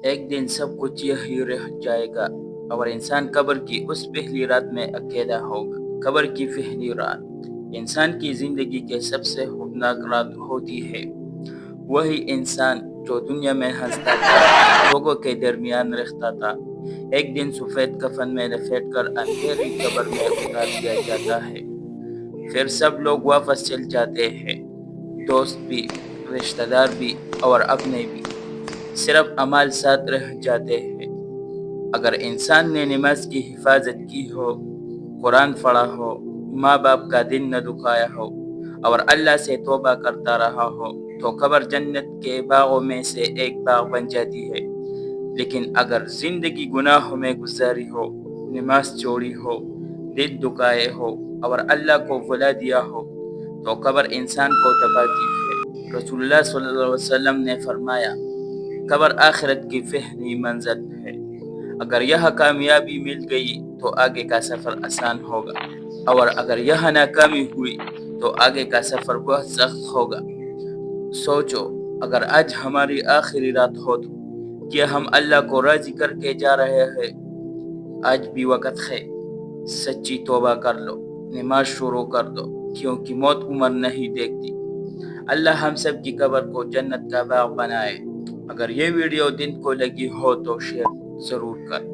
ایک دن سب کچھ یہی رہ جائے گا اور انسان قبر کی اس پہلی رات میں اکیلا ہوگا۔ قبر کی پہلی رات انسان کی زندگی کے سب سے خوفناک رات ہوتی ہے۔ وہی انسان جو دنیا میں ہنستا تھا، لوگوں کے درمیان رہتا تھا، ایک دن سفید کفن میں لپیٹ کر اندھیری قبر میں اتار دیا جاتا ہے۔ پھر سب لوگ واپس چل جاتے ہیں، دوست بھی، رشتہ دار بھی اور اپنے بھی، صرف اعمال ساتھ رہ جاتے ہیں۔ اگر انسان نے نماز کی حفاظت کی ہو، قرآن پڑھا ہو، ماں باپ کا دل نہ دکھایا ہو اور اللہ سے توبہ کرتا رہا ہو تو قبر جنت کے باغوں میں سے ایک باغ بن جاتی ہے۔ لیکن اگر زندگی گناہوں میں گزاری ہو، نماز چھوڑی ہو، دل دکھائے ہو اور اللہ کو بھلا دیا ہو تو قبر انسان کو دباتی ہے۔ رسول اللہ صلی اللہ علیہ وسلم نے فرمایا، قبر آخرت کی پہلی منزل ہے۔ اگر یہ کامیابی مل گئی تو آگے کا سفر آسان ہوگا، اور اگر یہ ناکامی ہوئی تو آگے کا سفر بہت سخت ہوگا۔ سوچو، اگر آج ہماری آخری رات ہو تو کیا ہم اللہ کو راضی کر کے جا رہے ہیں؟ آج بھی وقت ہے، سچی توبہ کر لو، نماز شروع کر دو، کیونکہ موت عمر نہیں دیکھتی۔ اللہ ہم سب کی قبر کو جنت کا باغ بنائے۔ اگر یہ ویڈیو دل کو لگی ہو تو شیئر ضرور کر۔